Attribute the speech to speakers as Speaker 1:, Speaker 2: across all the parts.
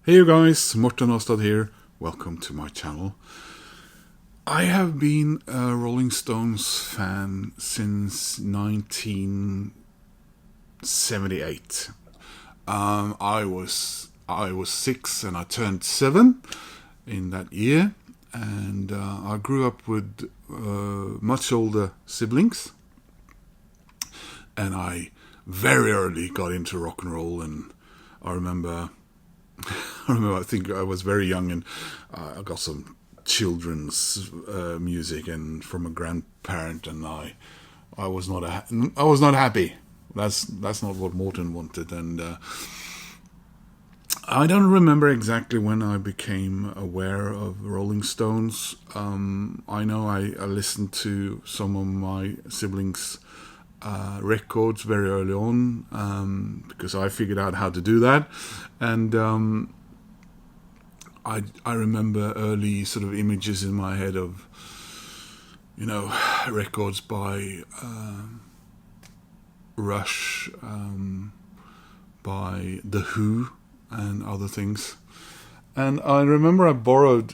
Speaker 1: Hey you guys, Morten Ostad here. Welcome to my channel. I have been a Rolling Stones fan since 1978. I was 6 and I turned 7 in that year, and I grew up with much older siblings, and I very early got into rock and roll. And I remember, I think I was very young, and I got some children's music and from a grandparent, and I was not happy. That's not what Morten wanted, and I don't remember exactly when I became aware of Rolling Stones. I know I listened to some of my siblings' records very early on, because I figured out how to do that, and I remember early sort of images in my head of, records by Rush, by The Who, and other things. And I remember I borrowed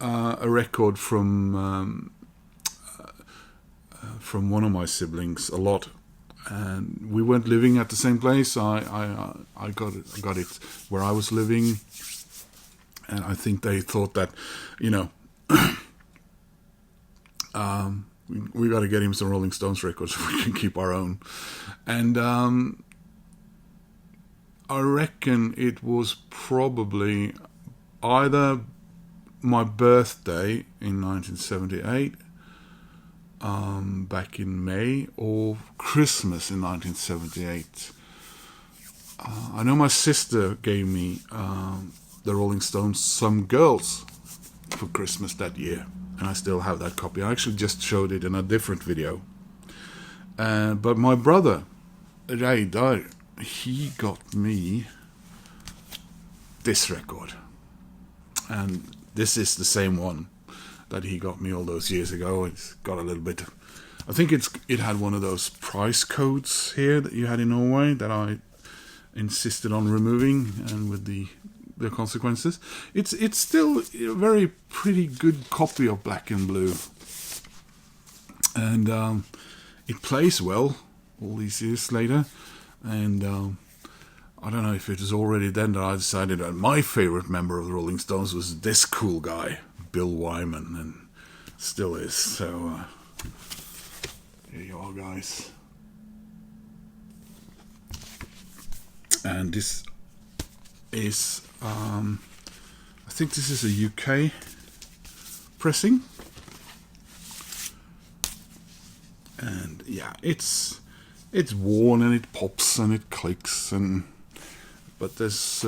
Speaker 1: a record from one of my siblings a lot, and we weren't living at the same place. I got it where I was living, and I think they thought that, we got to get him some Rolling Stones records so we can keep our own. And I reckon it was probably either my birthday in 1978, back in May, or Christmas in 1978. I know my sister gave me the Rolling Stones' Some Girls for Christmas that year, and I still have that copy. I actually just showed it in a different video. But my brother, Reidar, he got me this record, and this is the same one that he got me all those years ago. It's got a little bit, I think it had one of those price codes here that you had in Norway that I insisted on removing, and with the consequences. It's still a very pretty good copy of Black and Blue, and it plays well all these years later. And I don't know if it was already then that I decided that my favorite member of the Rolling Stones was this cool guy, Bill Wyman, and still is. So here you are, guys. And this is, I think this is a UK pressing, and yeah, it's worn and it pops and it clicks, but this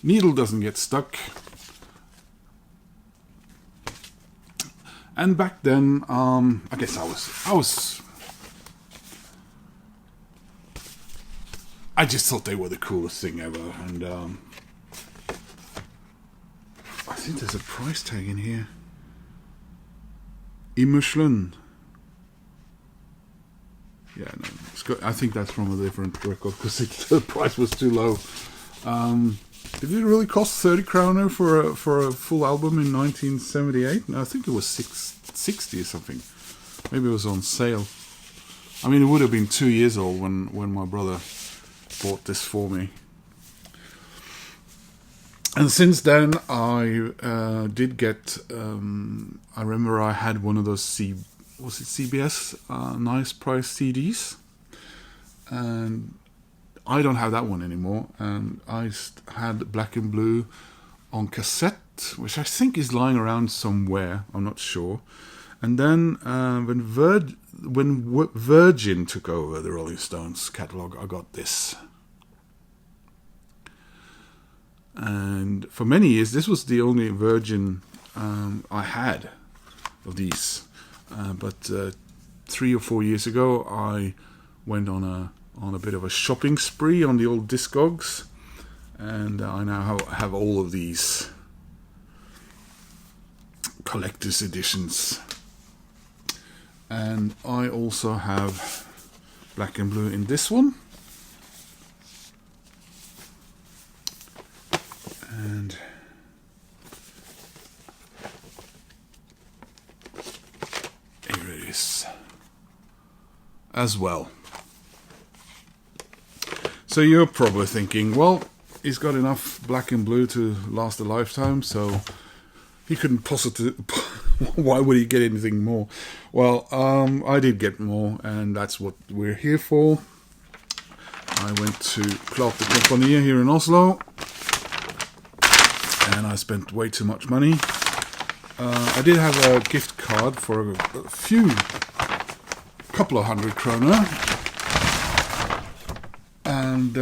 Speaker 1: needle doesn't get stuck. And back then, I guess I just thought they were the coolest thing ever, and I think there's a price tag in here. Immerslund. Yeah, no, I think that's from a different record, because the price was too low. Did it really cost 30 kroner for a full album in 1978? No, I think it was 660 or something. Maybe it was on sale. I mean, it would have been 2 years old when my brother bought this for me. And since then, I did get. I remember I had one of those CBS nice price CDs, and I don't have that one anymore. And I had Black and Blue on cassette, which I think is lying around somewhere. I'm not sure. And then when Virgin took over the Rolling Stones catalog, I got this. And for many years, this was the only Virgin I had of these. But 3 or 4 years ago, I went on a bit of a shopping spree on the old Discogs, and I now have all of these collector's editions. And I also have Black and Blue in this one. And here it is as well. So you're probably thinking, well, he's got enough black and blue to last a lifetime, so he couldn't possibly. Why would he get anything more? Well, I did get more, and that's what we're here for. I went to Plate Compagnie here in Oslo, and I spent way too much money. I did have a gift card for a couple of hundred kroner, and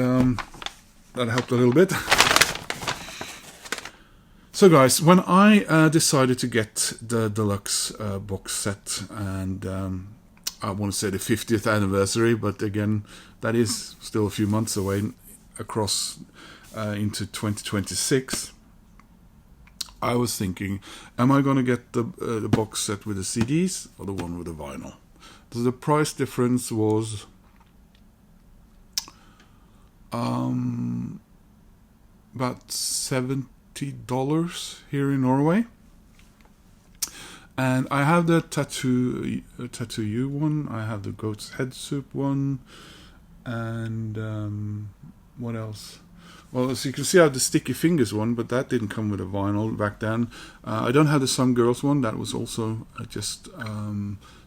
Speaker 1: that helped a little bit. So guys, when I decided to get the Deluxe box set, and I want to say the 50th anniversary, but again, that is still a few months away across into 2026, I was thinking, am I going to get the box set with the CDs or the one with the vinyl? So the price difference was about $70 here in Norway. And I have the Tattoo You one, I have the Goat's Head Soup one, and what else? Well, as you can see, I have the Sticky Fingers one, but that didn't come with a vinyl back then. I don't have the Some Girls one, that was also just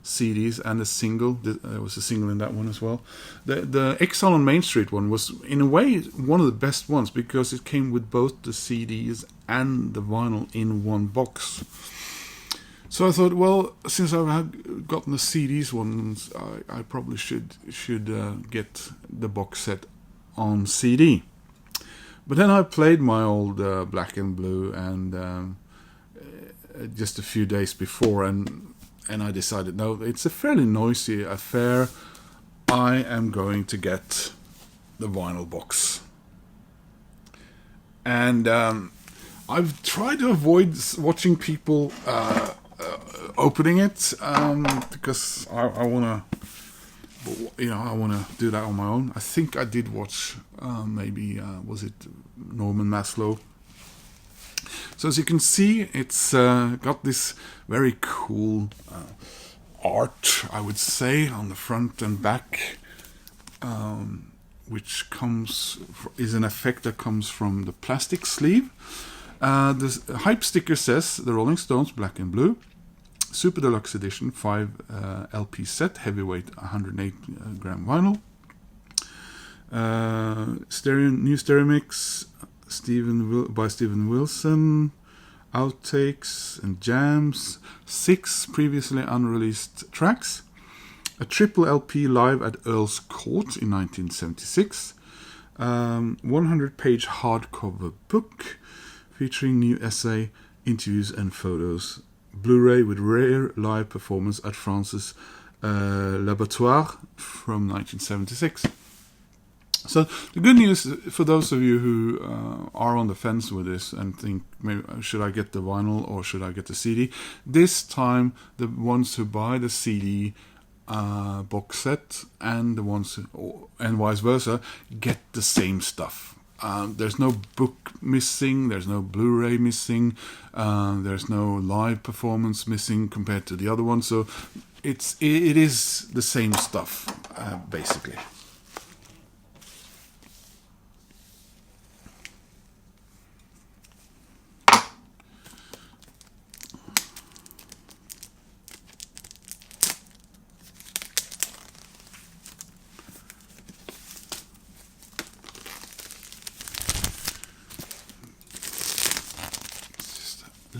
Speaker 1: CDs and a single. There was a single in that one as well. The Exile on Main Street one was, in a way, one of the best ones, because it came with both the CDs and the vinyl in one box. So I thought, well, since I've gotten the CDs ones, I probably should get the box set on CD. But then I played my old Black and Blue, and just a few days before, and I decided, no, it's a fairly noisy affair. I am going to get the vinyl box. And I've tried to avoid watching people opening it, because I want to, I want to do that on my own. I think I did watch, maybe, was it Norman Maslow? So as you can see, it's got this very cool art, I would say, on the front and back, which is an effect that comes from the plastic sleeve. The hype sticker says the Rolling Stones Black and Blue Super Deluxe Edition 5 LP set, heavyweight 108 gram vinyl. New stereo mix by Steven Wilson. Outtakes and jams. 6 previously unreleased tracks. A triple LP live at Earl's Court in 1976. 100-page hardcover book featuring new essay, interviews and photos. Bluray with rare live performance at France's Laboratoire from 1976. So the good news for those of you who are on the fence with this and think, maybe should I get the vinyl or should I get the CD? This time, the ones who buy the CD box set and the ones and vice versa get the same stuff. There's no book missing, there's no Blu-ray missing, there's no live performance missing compared to the other one. So it is the same stuff, basically.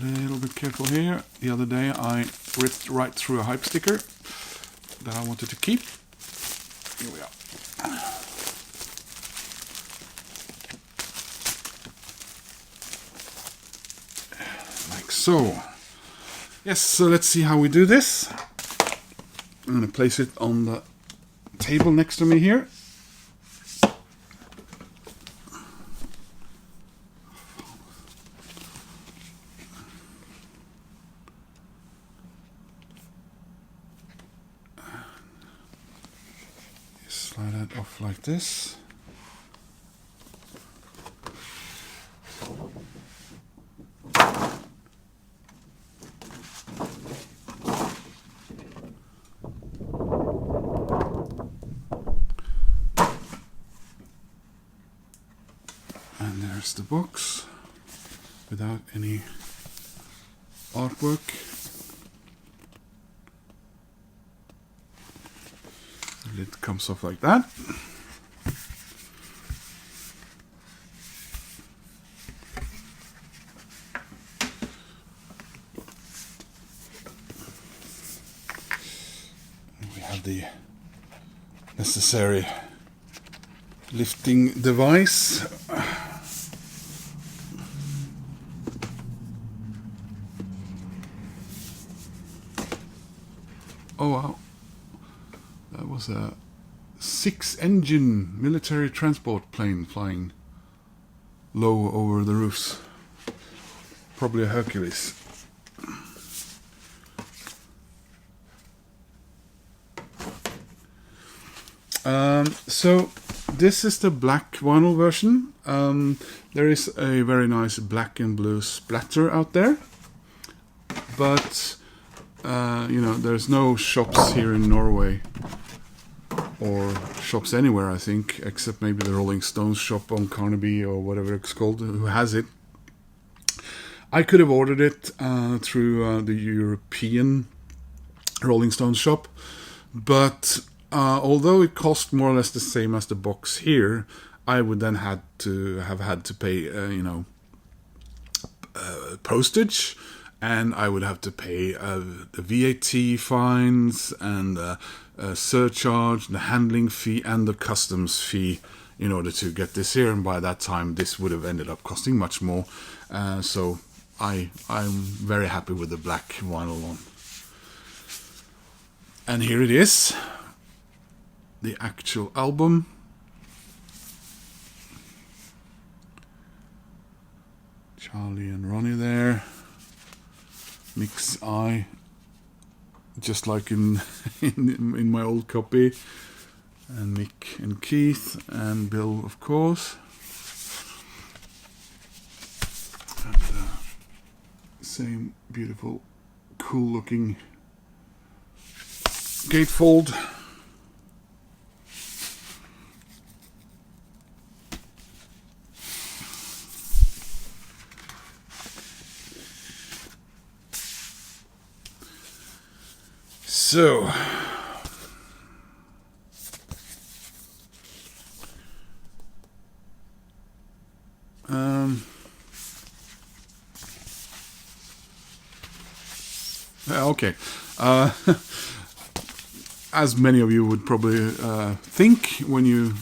Speaker 1: A little bit careful here. The other day I ripped right through a hype sticker that I wanted to keep. Here we are. Like so. Yes, so let's see how we do this. I'm going to place it on the table next to me here. Slide that off like this. There's the box without any artwork. The lid comes off like that. We have the necessary lifting device. Oh wow, that was a 6-engine military transport plane flying low over the roofs. Probably a Hercules. So this is the black vinyl version. There is a very nice black and blue splatter out there, but you know, there's no shops here in Norway, or shops anywhere, I think, except maybe the Rolling Stones shop on Carnaby or whatever it's called, who has it. I could have ordered it through the European Rolling Stones shop, but although it cost more or less the same as the box here, I would then have had to pay, you know, postage, and I would have to pay the VAT fines and surcharge, the handling fee, and the customs fee in order to get this here. And by that time, this would have ended up costing much more. So I'm very happy with the black vinyl one. And here it is, the actual album. Charlie and Ronnie there. Mick's eye, just like in my old copy, and Mick and Keith and Bill, of course, and same beautiful, cool-looking gatefold. So, okay. As many of you would probably think, when you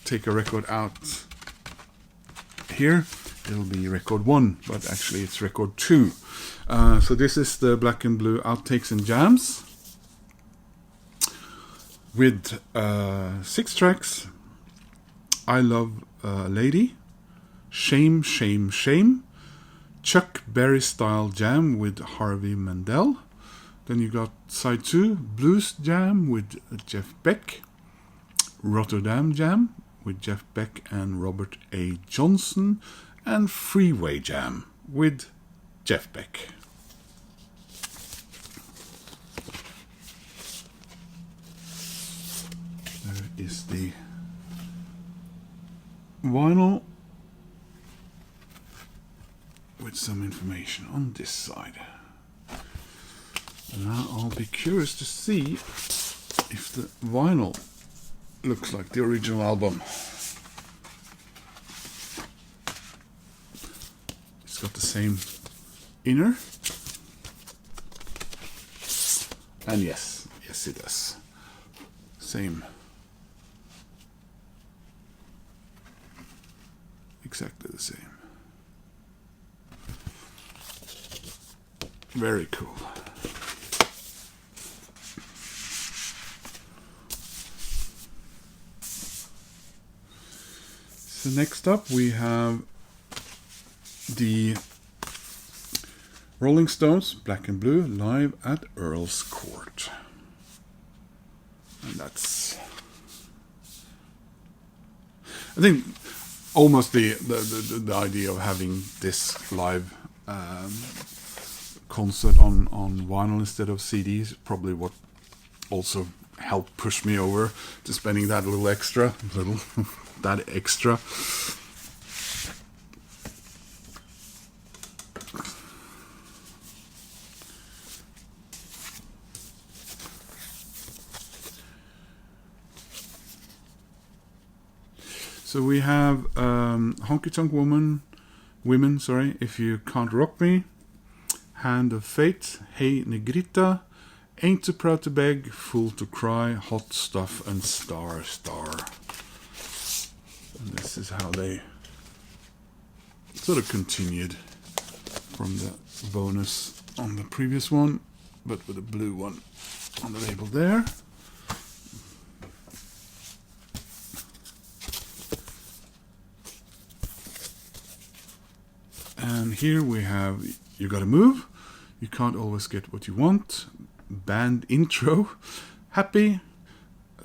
Speaker 1: take a record out here, it'll be record 1, but actually it's record 2. So this is the Black and Blue Outtakes and Jams, with 6 tracks: I Love a Lady, Shame, Shame, Shame, Chuck Berry Style Jam with Harvey Mandel. Then you got side 2, Blues Jam with Jeff Beck, Rotterdam Jam with Jeff Beck and Robert A. Johnson, and Freeway Jam with Jeff Beck. There is the vinyl with some information on this side. And now I'll be curious to see if the vinyl looks like the original album. It's got the same inner. And yes it does. Same. Exactly the same. Very cool. So next up we have the Rolling Stones Black and Blue live at Earl's Court. And that's, I think, almost the idea of having this live concert on vinyl instead of CDs, probably what also helped push me over to spending that extra. So we have Honky Tonk Women, sorry, If You Can't Rock Me, Hand of Fate, Hey Negrita, Ain't Too Proud to Beg, Fool to Cry, Hot Stuff, and Star Star. And this is how they sort of continued from the bonus on the previous one, but with a blue one on the label there. And here we have You Gotta Move, You Can't Always Get What You Want, Band Intro, Happy,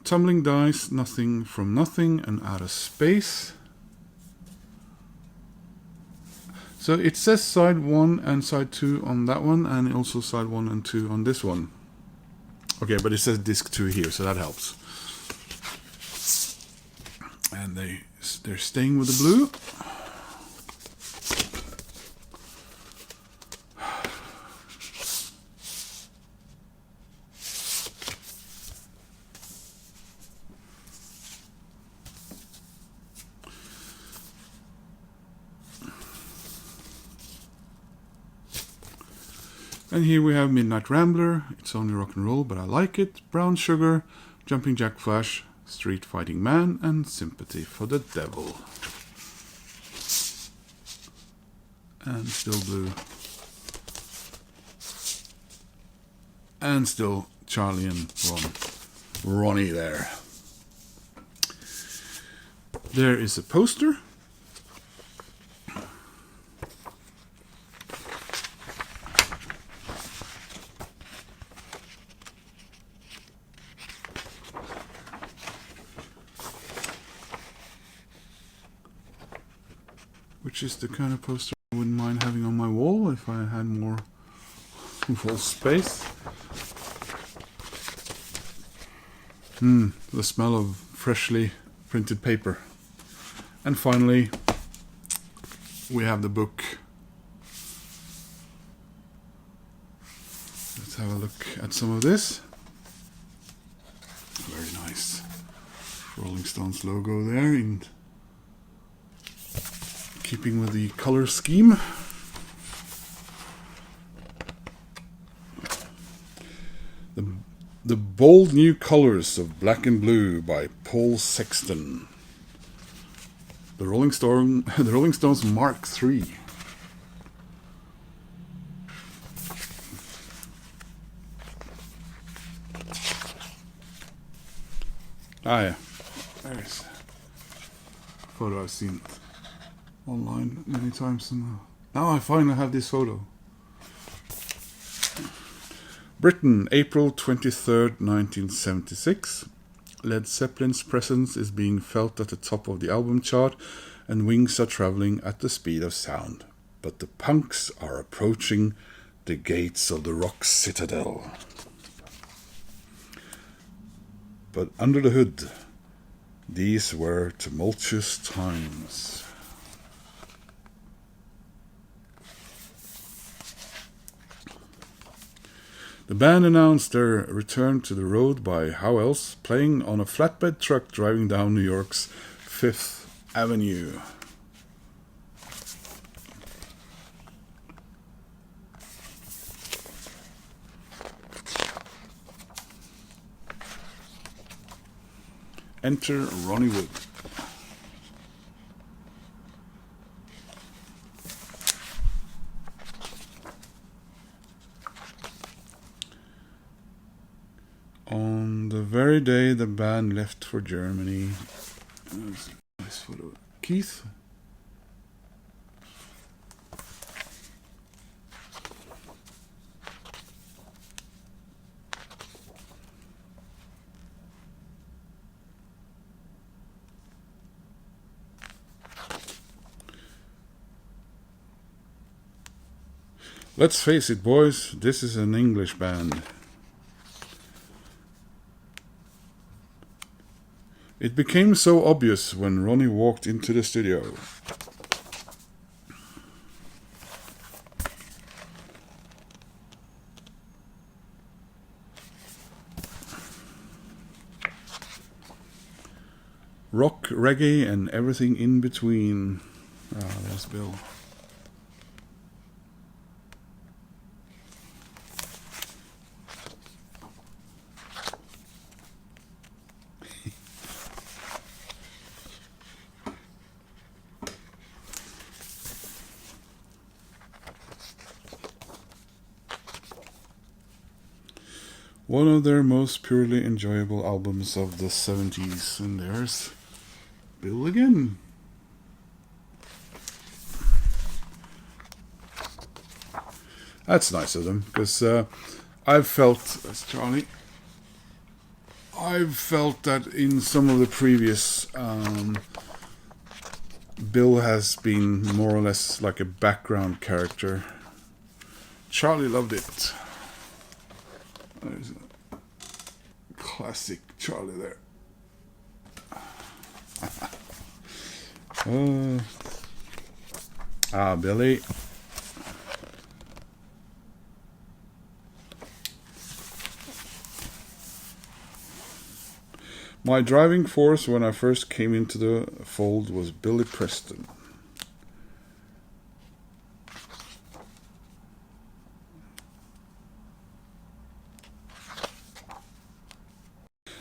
Speaker 1: Tumbling Dice, Nothing from Nothing, and Outer Space. So it says side 1 and side 2 on that one, and also side 1 and 2 on this one. Okay, but it says disc 2 here, so that helps. And they're staying with the blue. And here we have Midnight Rambler, It's Only Rock and Roll, But I Like It, Brown Sugar, Jumping Jack Flash, Street Fighting Man, and Sympathy for the Devil. And still blue. And still Charlie and Ronnie there. There is a poster. Which is the kind of poster I wouldn't mind having on my wall if I had more wall space. The smell of freshly printed paper. And finally, we have the book. Let's have a look at some of this. Very nice. Rolling Stones logo there in keeping with the color scheme. The Bold New Colors of Black and Blue by Paul Sexton. The Rolling Stones Mark III. Ah yeah, there's a photo I've seen online many times, and now I finally have this photo. Britain, April 23rd, 1976. Led Zeppelin's presence is being felt at the top of the album chart, and wings are traveling at the speed of sound. But the punks are approaching the gates of the rock citadel. But under the hood, these were tumultuous times. The band announced their return to the road by how else playing on a flatbed truck driving down New York's Fifth Avenue. Enter Ronnie Wood. On the very day the band left for Germany. There's a nice photo. Keith. Let's face it, boys, this is an English band. It became so obvious when Ronnie walked into the studio. rock, reggae, and everything in between. Ah, there's Bill. One of their most purely enjoyable albums of the 70s. And there's Bill again. That's nice of them, because I've felt, that's Charlie, I've felt that in some of the previous, Bill has been more or less like a background character. Charlie loved it. There's a classic Charlie there. Billy. My driving force when I first came into the fold was Billy Preston.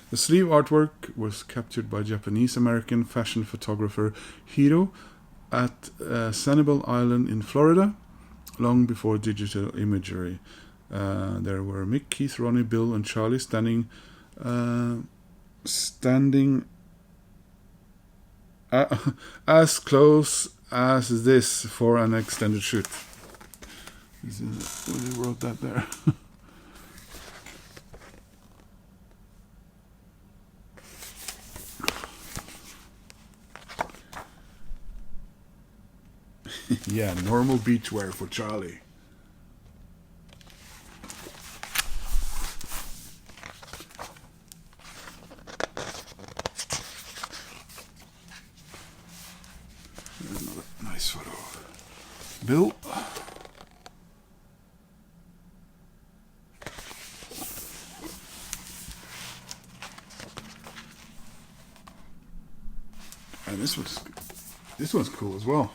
Speaker 1: The sleeve artwork was captured by Japanese-American fashion photographer Hiro at Sanibel Island in Florida, long before digital imagery. There were Mick, Keith, Ronnie, Bill, and Charlie standing as close as this for an extended shoot. They wrote that there. Yeah, normal beachwear for Charlie. Another nice photo of Bill. And this one's cool as well.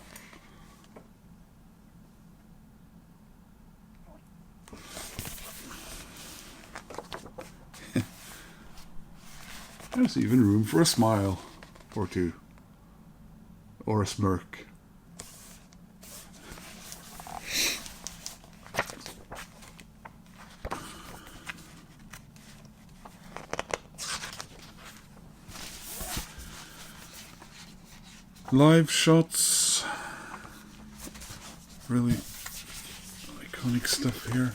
Speaker 1: There's even room for a smile or two, or a smirk. Live shots, really iconic stuff here.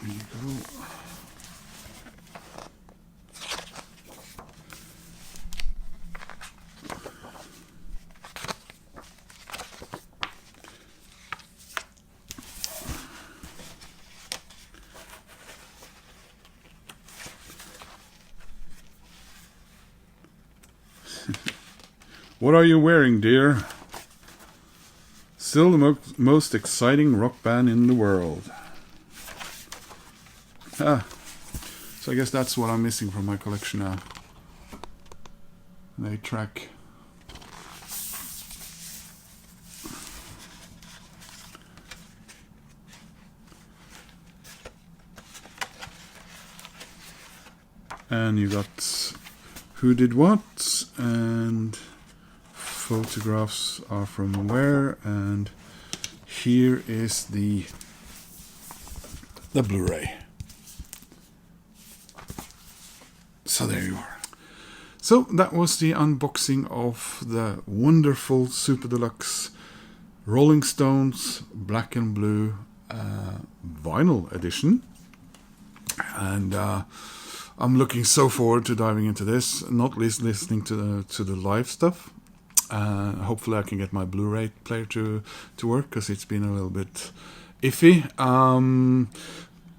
Speaker 1: There you go. What are you wearing, dear? Still the most exciting rock band in the world. So I guess that's what I'm missing from my collection now. An 8-track. And you got who did what, and photographs are from where, and here is the Bluray. So there you are. So that was the unboxing of the wonderful Super Deluxe Rolling Stones Black and Blue vinyl edition. And I'm looking so forward to diving into this, not least listening to the live stuff. Hopefully I can get my Blu-ray player to work, because it's been a little bit iffy.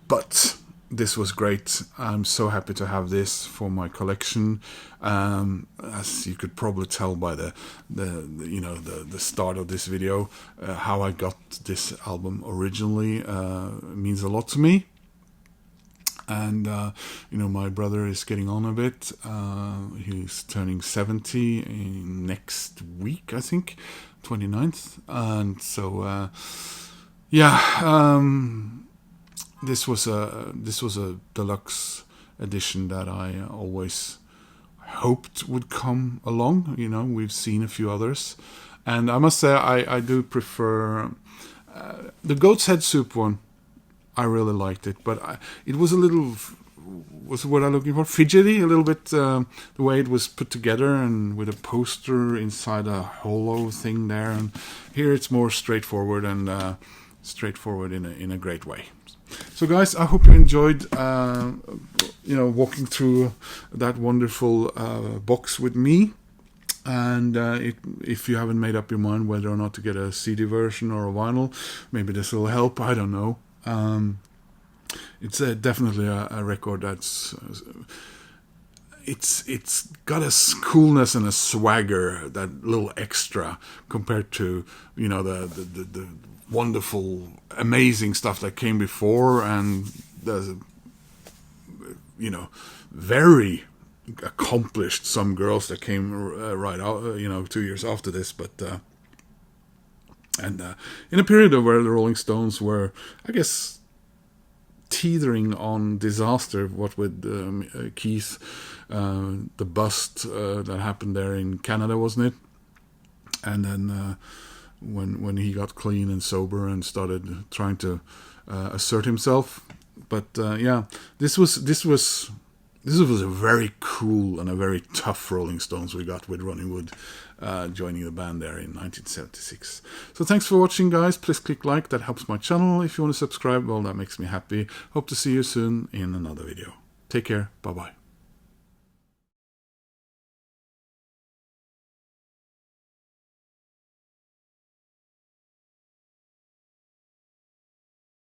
Speaker 1: But this was great. I'm so happy to have this for my collection. As you could probably tell by the start of this video, how I got this album originally means a lot to me. And, my brother is getting on a bit. He's turning 70 in next week, I think, 29th. And so, this was a deluxe edition that I always hoped would come along. We've seen a few others. And I must say, I do prefer the goat's head soup one. I really liked it, but it was a little, what's the word I'm looking for? Fidgety, a little bit, the way it was put together and with a poster inside a hollow thing there. And here it's more straightforward and straightforward in a great way. So guys, I hope you enjoyed, walking through that wonderful box with me. And if you haven't made up your mind whether or not to get a CD version or a vinyl, maybe this will help. I don't know. It's definitely a record that's it's got a coolness and a swagger, that little extra compared to the wonderful, amazing stuff that came before, and the very accomplished Some Girls that came right out 2 years after this, but in a period of where the Rolling Stones were, I guess, teetering on disaster, what with Keith, the bust that happened there in Canada, wasn't it? And then when he got clean and sober and started trying to assert himself. But this was a very cool and a very tough Rolling Stones we got with Ronnie Wood joining the band there in 1976. So thanks for watching, guys. Please click like, that helps my channel. If you want to subscribe, well, that makes me happy. Hope to see you soon in another video. Take care. Bye-bye.